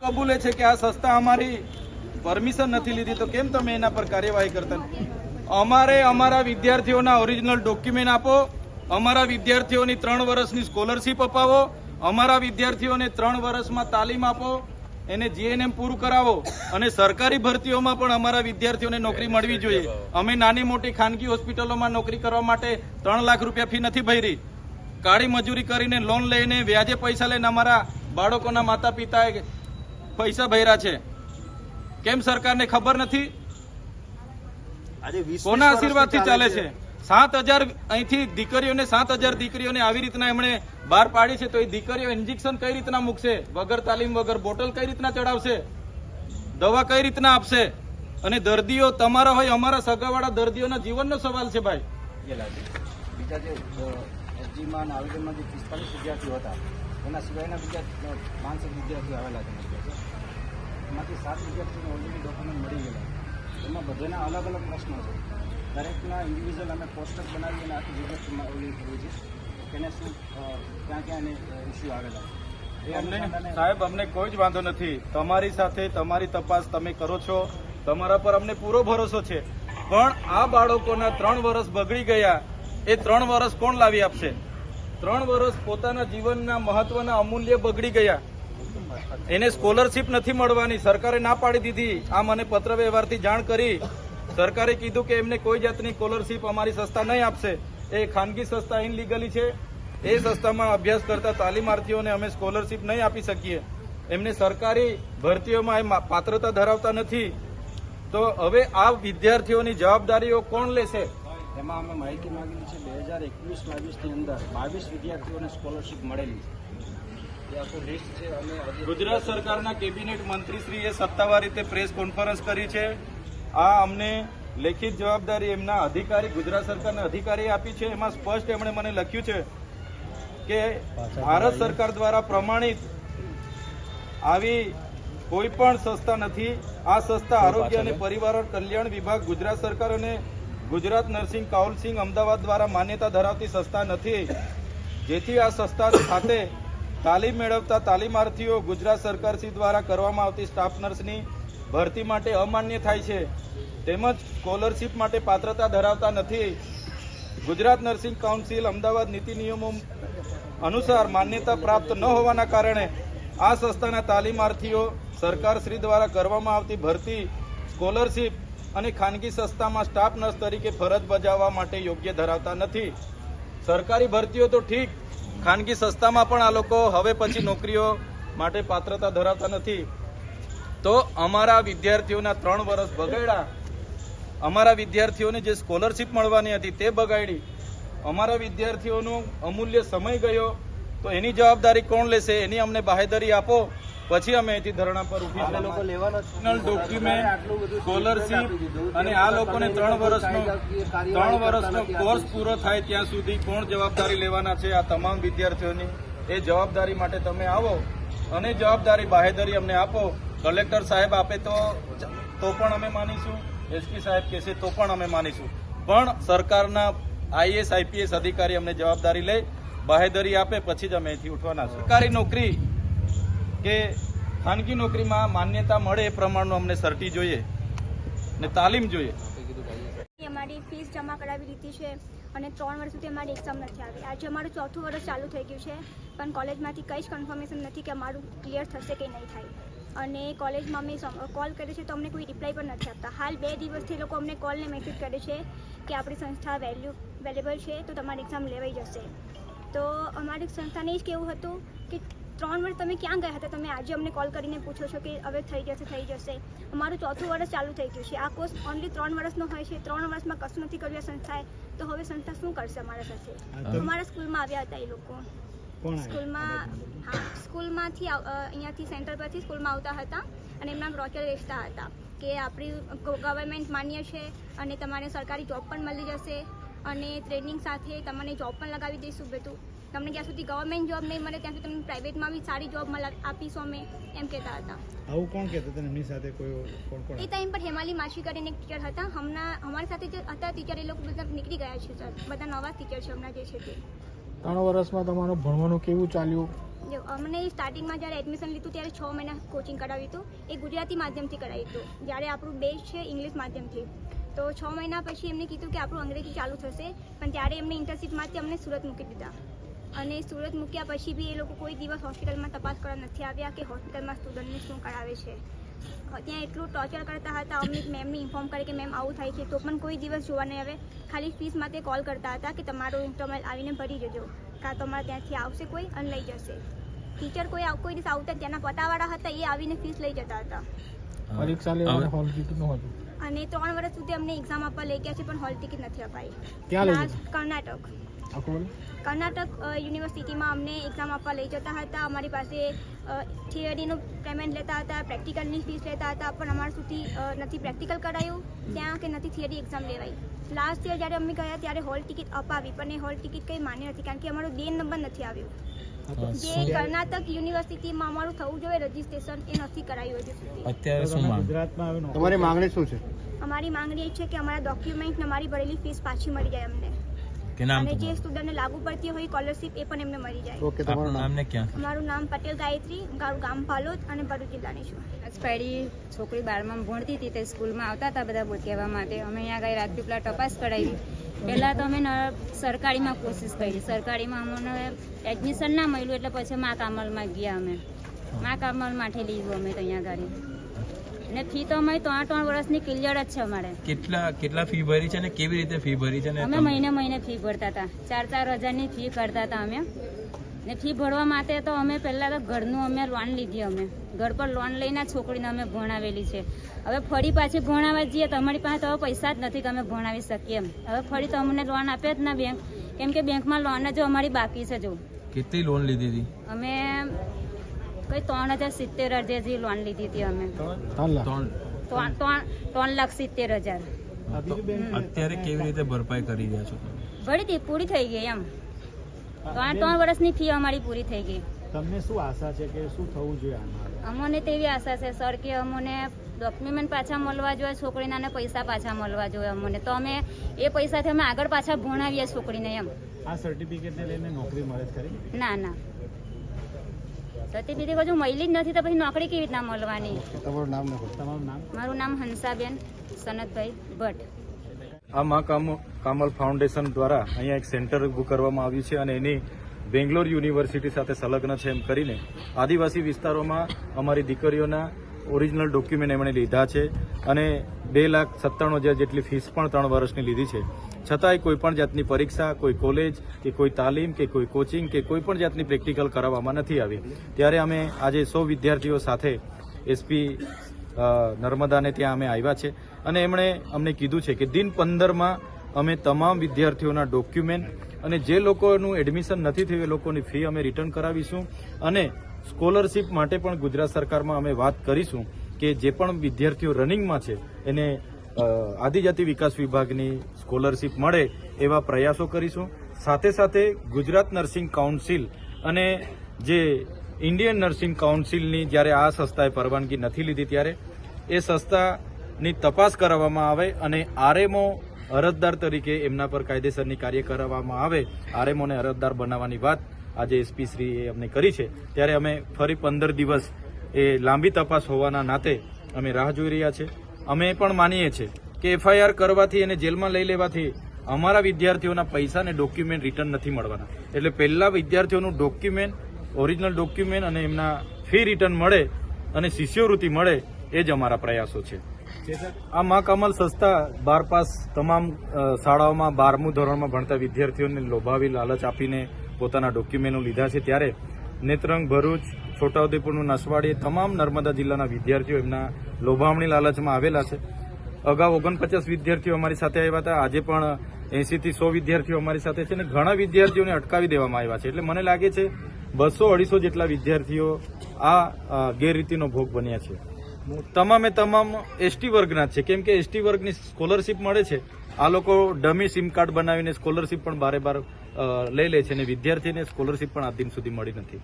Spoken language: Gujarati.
કબૂલે છે કે આ સંસ્થા અમારી પરમિશન નથી લીધી, તો કેમ તમે એના પર કાર્યવાહી કરતા? અમારે અમારા વિદ્યાર્થીઓના ઓરિજિનલ ડોક્યુમેન્ટ આપો, અમારા વિદ્યાર્થીઓની 3 વર્ષની સ્કોલરશીપ અપાવો, અમારા વિદ્યાર્થીઓને 3 વર્ષમાં તાલીમ આપો, એને જીએનએમ પૂરું કરાવો અને સરકારી ભરતીઓમાં પણ અમારા વિદ્યાર્થીઓને નોકરી મળવી જોઈએ. અમે નાની મોટી ખાનગી હોસ્પિટલોમાં નોકરી કરવા માટે 3 લાખ રૂપિયા ફી નથી ભરી. કાળી મજૂરી કરીને લોન લઈને વ્યાજે પૈસા લઈને અમારા બાળકોના માતા પિતાએ પૈસા ભર્યા છે. કેમ સરકારને ખબર નથી? કોના આશીર્વાદથી ચાલે છે? 7,000 અહીંથી દીકરીઓને 7,000 દીકરીઓને આવી રીતના એમણે બહાર પાડી છે, તો એ દીકરીઓ ઇન્જેક્શન કઈ રીતના મૂકશે? વગર તાલીમ વગર બોટલ કઈ રીતના ચડાવશે? દવા કઈ રીતના આપશે? અને દર્દીઓ તમારા હોય, અમારા સગાવાળા દર્દીઓના જીવનનો સવાલ છે ભાઈ. બીજા જે એસજીમાં અને આવેદનમાં જે 45 વિદ્યાર્થીઓ હતા, એના સિવાયના બીજા 500 વિદ્યાર્થીઓ આવેલા છે. એમાંથી 7 વિદ્યાર્થીઓને ઓલરેડી ડોક્યુમેન્ટ મળી ગયેલા. એમાં બધાના અલગ અલગ પ્રશ્નો છે. દરેકના ઇન્ડિવિજ્યુઅલ અમે પોસ્ટર બનાવી અને આખી વિગતમાં ઓલી કરીએ છીએ કે એને શું ક્યાં ક્યાં એને ઇસ્યુ આવેલા છે. સાહેબ, અમને કોઈ જ વાંધો નથી. તમારી સાથે તમારી તપાસ તમે કરો છો, તમારા પર અમને પૂરો ભરોસો છે. પણ આ બાળકોના 3 વર્ષ બગડી ગયા, એ 3 વર્ષ કોણ લાવી આપશે? 3 વર્ષ પોતાના જીવનના મહત્વના અમૂલ્ય બગડી ગયા. એને સ્કોલરશીપ નથી મળવાની, સરકારે ના પાડી દીધી. આ મને પત્ર વ્યવહારથી જાણ કરી. સરકારે કીધું કે એમને કોઈ જાતની સ્કોલરશીપ અમારી સંસ્થા નહીં આપશે. એ ખાનગી સંસ્થા ઇનલીગલી છે. એ સંસ્થામાં અભ્યાસ કરતા તાલીમાર્થીઓને અમે સ્કોલરશીપ નહીં આપી શકીએ. એમને સરકારી ભરતીઓમાં એ પાત્રતા ધરાવતા નથી. તો હવે આ વિદ્યાર્થીઓની જવાબદારીઓ કોણ લેશે? એમાં અમે માહિતી માંગેલી છે. 2021-22ની અંદર 22 વિદ્યાર્થીઓને સ્કોલરશીપ મળેલી છે. લિસ્ટ છે. અમે ગુજરાત સરકારના કેબિનેટ મંત્રીશ્રીએ સત્તાવાર રીતે પ્રેસ કોન્ફરન્સ કરી છે. આ અમને લેખિત જવાબદારી એમના અધિકારી, ગુજરાત સરકારના અધિકારીએ આપી છે. એમાં સ્પષ્ટ એમણે મને લખ્યું છે કે ભારત સરકાર દ્વારા પ્રમાણિત આવી કોઈ પણ સંસ્થા નથી. આ સંસ્થા આરોગ્ય અને પરિવાર કલ્યાણ વિભાગ, ગુજરાત સરકાર અને ગુજરાત નર્સિંગ કાઉન્સિલ અમદાવાદ દ્વારા માન્યતા ધરાવતી સંસ્થા નથી. જેથી આ સંસ્થા ખાતે તાલીમ મેળવતા તાલીમાર્થીઓ ગુજરાત સરકારશ્રી દ્વારા કરવામાં આવતી સ્ટાફ નર્સની ભરતી માટે અમાન્ય થાય છે. તેમજ સ્કોલરશીપ માટે પાત્રતા ધરાવતા નથી. ગુજરાત નર્સિંગ કાઉન્સિલ અમદાવાદ નીતિ નિયમો અનુસાર માન્યતા પ્રાપ્ત ન હોવાના કારણે આ સંસ્થાના તાલીમાર્થીઓ સરકારશ્રી દ્વારા કરવામાં આવતી ભરતી, સ્કોલરશીપ અને ખાનગી સંસ્થામાં સ્ટાફ નર્સ તરીકે ફરજ બજાવવા માટે યોગ્ય ધરાવતા નથી. સરકારી ભરતીઓ તો ઠીક, ખાનગી સંસ્થામાં પણ આ લોકો હવે પછી નોકરીઓ માટે પાત્રતા ધરાવતા નથી. તો અમારા વિદ્યાર્થીઓના 3 વર્ષ બગાડ્યા. અમારા વિદ્યાર્થીઓને જે સ્કોલરશીપ મળવાની હતી તે બગાડી. અમારા વિદ્યાર્થીઓનો અમૂલ્ય સમય ગયો. તો એની જવાબદારી કોણ લેશે? એની અમને બાહેધરી આપો, પછી અમે અહીંથી ધરણા પર ઉભી ડોક્યુમેન્ટ, સ્કોલરશીપ અને આ લોકોને 3 વર્ષનો કોર્સ પૂરો થાય ત્યાં સુધી કોણ જવાબદારી લેવાના છે આ તમામ વિદ્યાર્થીઓની? એ જવાબદારી માટે તમે આવો અને જવાબદારી બાહેધરી અમને આપો. કલેક્ટર સાહેબ આપે તો પણ અમે માનીશું, એસપી સાહેબ કહેશે તો પણ અમે માનીશું. પણ સરકારના આઈએસ આઈપીએસ અધિકારી અમને જવાબદારી લઈ બાહેધરી આપે પછી જ અમે અહીંથી ઉઠવાના છે. સરકારી નોકરી કે ખાનગી નોકરીમાં માન્યતા મળે એ પ્રમાણનું અમને સર્ટી જોઈએ ને તાલીમ જોઈએ. અમારી ફીસ જમા કરાવી દીધી છે અને 3 વર્ષ સુધી અમારી એક્ઝામ નથી આવી. આજે અમારું 4થું વર્ષ ચાલુ થઈ ગયું છે, પણ કોલેજમાંથી કંઈ જ કન્ફર્મેશન નથી કે અમારું ક્લિયર થશે કે નહીં થાય. અને કોલેજમાં અમે કોલ કર્યો છે તો અમને કોઈ રિપ્લાય પણ નથી આપતા. હાલ 2 દિવસથી લોકો અમને કોલ ને મેસેજ કરે છે કે આપણી સંસ્થા વેલ્યુએબલ છે તો તમારી એક્ઝામ લેવાઈ જશે. તો અમારી સંસ્થાને જ કેવું હતું કે 3 વર્ષ તમે ક્યાં ગયા હતા? તમે આજે અમને કોલ કરીને પૂછો છો કે હવે થઈ જશે. અમારું 4થું વર્ષ ચાલુ થઈ ગયું છે. આ કોર્સ ઓનલી 3 વર્ષનો હોય છે. 3 વર્ષમાં કશું નથી કર્યું આ સંસ્થાએ, તો હવે સંસ્થા શું કરશે અમારા સાથે? અમારા સ્કૂલમાં આવ્યા હતા એ લોકો. સ્કૂલમાંથી અહીંયાથી સેન્ટર પરથી સ્કૂલમાં આવતા હતા અને એમના બ્રોચર વેચતા હતા કે આપણી ગવર્મેન્ટ માન્ય છે અને તમારે સરકારી જોબ પણ મળી જશે અને ટ્રેનિંગ સાથે તમને જોબ પણ લગાવી દઈશું. બધું તમને જ્યાં સુધી ગવર્મેન્ટ જોબ નહીં મળે ત્યાં સુધી તમને પ્રાઇવેટમાં બી સારી જોબ આપીશું અમે, એમ કહેતા હતા. આવું કોણ કહેતા હતા એમની સાથે? કોઈ એ ટાઈમ પર હેમાલી માછી કરીને એક ટીચર હતા. હમણાં અમારી સાથે જે હતા ટીચર એ લોકો બધા નીકળી ગયા છે સર. બધા નવા ટીચર છે હમણાં જે છે તે. 3 વર્ષમાં તમારું ભણવાનું કેવું ચાલ્યું? જો અમને સ્ટાર્ટિંગમાં જ્યારે એડમિશન લીધું ત્યારે 6 મહિના કોચિંગ કરાવ્યું હતું. એ ગુજરાતી માધ્યમથી કરાવ્યું હતું, જ્યારે આપણું બેઝ છે ઇંગ્લિશ માધ્યમથી. તો 6 મહિના પછી એમને કીધું કે આપણું અંગ્રેજી ચાલુ થશે, પણ ત્યારે એમને ઇન્ટર્નશીપમાંથી અમને સુરત મૂકી દીધા. અને સુરત મૂક્યા પછી બી એ લોકો કોઈ દિવસ હોસ્પિટલમાં તપાસ કરવા નથી આવ્યા કે હોસ્પિટલમાં સ્ટુડન્ટને શું કરાવે છે. ત્યાં એટલું ટોર્ચર કરતા હતા. અમને મેમને ઇન્ફોર્મ કરે કે મેમ આવું થાય છે, તો પણ કોઈ દિવસ જોવા નહીં આવે. ખાલી ફીસ માટે કોલ કરતા હતા કે તમારું ઇન્ટરનલ આવીને ભરી જજો, કાં તમારે ત્યાંથી આવશે કોઈ અને લઈ જશે. ટીચર કોઈ દિવસ આવતા ત્યાંના પતાવાળા હતા, એ આવીને ફીસ લઈ જતા હતા. પરીક્ષા લેવાનું હોલ ટિકિટ નું હતું. અને 3 વર્ષ સુધી અમને એક્ઝામ આપવા લઈ ગયા છે, પણ હોલ ટિકિટ નથી અપાઈ. ક્યાં લઈ લાસ્ટ કર્ણાટક યુનિવર્સિટીમાં અમને એક્ઝામ આપવા લઈ જતા હતા. અમારી પાસે થિયરીનું પેમેન્ટ લેતા હતા, પ્રેક્ટિકલની ફીસ લેતા હતા, પણ અમારા સુધી નથી પ્રેક્ટિકલ કરાયું ત્યાં કે નથી થિયરી એક્ઝામ લેવાઈ. લાસ્ટ યર જ્યારે અમે ગયા ત્યારે હોલ ટિકિટ અપાવી, પણ એ હોલ ટિકિટ કંઈ માન્ય નથી, કારણ કે અમારો DN નંબર નથી આવ્યો. જે કર્ણાટક યુનિવર્સિટીમાં અમારું થવું જોઈએ રજીસ્ટ્રેશન, એ નથી કરાયું હજુ સુધી. અત્યારે શું માંગ? ગુજરાતમાં આવીને તમારી માંગણી શું છે? અમારી માંગણી એ છે કે અમારા ડોક્યુમેન્ટ ને અમારી ભરેલી ફીસ પાછી મળી જાય અમને, કે નામ અને જે તમારું? સ્ટુડન્ટને લાગુ પડતી હોય સ્કોલરશીપ એ પણ એમને મળી જાય. ઓકે, આપનું તમારું નામ નામ? ને ક્યાં? અમારું નામ પટેલ ગાયત્રી, ગામ પાલોદ અને ભરૂચ જિલ્લાની છું. એક્સપાયરી છોકરી 12માં ભણતી હતી, તે સ્કૂલમાં આવતા હતા બધા કહેવા માટે. અમે અહીંયા ગઈ રાતથી પેલા તપાસ કરાવી. પહેલાં તો અમે સરકારીમાં કોશિશ કરી, સરકારીમાં અમને એડમિશન ના મળ્યું, એટલે પછી મા કામલમાં ગયા. અમે મા કામલમાંથી લીધું અમે તો અહીંયા ગાડી. અને ફી તો અમે 3 વર્ષની ક્લિયર જ છે અમારે. કેટલા ફી ભરી છે ને કેવી રીતે ફી ભરી છે ને અમે મહિને ફી ભરતા હતા, 4-4 હજારની ફી કરતા હતા અમે. ને ફી ભરવા માટે તો અમે પહેલાં તો ઘરનું અમે લોન લીધી. અમે ઘર પર લોન લઈને છોકરીને અમે ભણાવેલી છે. હવે ફરી પાછી ભણાવવા જઈએ તો અમારી પાસે તો હવે પૈસા જ નથી કે અમે ભણાવી શકીએ એમ. હવે ફરી તો અમને લોન આપે જ ના બેંક, કેમ કે બેંકમાં લોન જ અમારી બાકી છે. જો કેટલી લોન લીધી હતી? અમે કઈ 3,70,000 જેવી લોન લીધી હતી અમે. 3,70,000 અત્યારે કેવી રીતે ભરપાઈ કરી રહ્યા છો? ભરી હતી, પૂરી થઈ ગઈ એમ. 3 વર્ષની ફી અમારી પૂરી થઈ ગઈ. તમને શું આશા છે કે શું થવું જોઈએ આમાં? અમને તેવી આશા છે સર કે અમને ડોક્યુમેન્ટ પાછા મળવા જોઈએ, છોકરીના અને પૈસા પાછા મળવા જોઈએ અમને. તો અમે એ પૈસાથી અમે આગળ પાછા ભણાવીએ છોકરીને એમ. આ સર્ટિફિકેટને લઈને નોકરી મળે ખરી? ના સર્ટિફિકેટ હજુ મળી જ નથી, તો પછી નોકરી કેવી રીતના મળવાની? તમારું નામ ને તમારું નામ? મારું નામ હંસાબેન સનતભાઈ ભટ્ટ. આ મા કામલ ફાઉન્ડેશન દ્વારા અહીંયા એક સેન્ટર ઊભું કરવામાં આવ્યું છે, અને એની બેંગ્લોર યુનિવર્સિટી સાથે સંલગ્ન છે એમ કરીને આદિવાસી વિસ્તારોમાં અમારી દીકરીઓના ઓરિજિનલ ડોક્યુમેન્ટ એમણે લીધા છે, અને 2,97,000 જેટલી ફીસ પણ 3 વર્ષની લીધી છે. છતાંય કોઈ પણ જાતની પરીક્ષા, કોઈ કોલેજ કે કોઈ તાલીમ કે કોઈ કોચિંગ કે કોઈ પણ જાતની પ્રેક્ટિકલ કરાવવામાં નથી આવી. ત્યારે અમે આજે 100 વિદ્યાર્થીઓ સાથે SP નર્મદાને ત્યાં અમે આવ્યા છે, અને એમણે અમને કીધું છે કે દિન 15માં અમે તમામ વિદ્યાર્થીઓના ડોક્યુમેન્ટ અને જે લોકોનું એડમિશન નથી થયું એ લોકોની ફી અમે રિટર્ન કરાવીશું, અને સ્કોલરશીપ માટે પણ ગુજરાત સરકારમાં અમે વાત કરીશું કે જે પણ વિદ્યાર્થીઓ રનિંગમાં છે એને આદિજાતિ વિકાસ વિભાગની સ્કોલરશીપ મળે એવા પ્રયાસો કરીશું. સાથે સાથે ગુજરાત નર્સિંગ કાઉન્સિલ અને જે ઇન્ડિયન નર્સિંગ કાઉન્સિલની જ્યારે આ સંસ્થાએ પરવાનગી નથી લીધી ત્યારે એ સંસ્થાની તપાસ કરાવવામાં આવે, અને RMO અરજદાર તરીકે એમના પર કાયદેસરની કાર્ય કરવામાં આવે. RMOને અરજદાર બનાવવાની વાત આજે SP શ્રીએ અમને કરી છે. ત્યારે અમે ફરી 15 દિવસ એ લાંબી તપાસ હોવાના નાતે અમે રાહ જોઈ રહ્યા છે. અમે પણ માનીએ છીએ કે FIR કરવાથી અને જેલમાં લઈ લેવાથી અમારા વિદ્યાર્થીઓના પૈસા અને ડોક્યુમેન્ટ રિટર્ન નથી મળવાના. એટલે પહેલા વિદ્યાર્થીઓનું ડોક્યુમેન્ટ, ઓરિજિનલ ડોક્યુમેન્ટ અને એમના ફી રિટર્ન મળે અને શિષ્યવૃત્તિ મળે, એ જ અમારા પ્રયાસો છે. આ મા કમલ સંસ્થા 12 પાસ તમામ શાળાઓમાં 12મું ધોરણમાં ભણતા વિદ્યાર્થીઓને લોભાવી લાલચ આપીને પોતાના ડોક્યુમેન્ટો લીધા છે. ત્યારે નેત્રંગ, ભરૂચ, છોટાઉદેપુરનું નસવાડી તમામ નર્મદા જિલ્લાના વિદ્યાર્થીઓ એમના લોભામણી લાલચમાં આવેલા છે. અગાઉ 49 વિદ્યાર્થીઓ અમારી સાથે આવ્યા હતા. આજે પણ 80 થી 100 વિદ્યાર્થીઓ અમારી સાથે છે, અને ઘણા વિદ્યાર્થીઓને અટકાવી દેવામાં આવ્યા છે. એટલે મને લાગે છે 200-250 જેટલા વિદ્યાર્થીઓ આ ગેરરીતિનો ભોગ બન્યા છે. તમામે તમામ ST વર્ગના છે, કેમ કે ST વર્ગની સ્કોલરશીપ મળે છે. આ લોકો ડમી સિમ કાર્ડ બનાવીને સ્કોલરશીપ પણ બારે બાર લઈ લે છે, અને વિદ્યાર્થીને સ્કોલરશીપ પણ આજ દિન સુધી મળી નથી.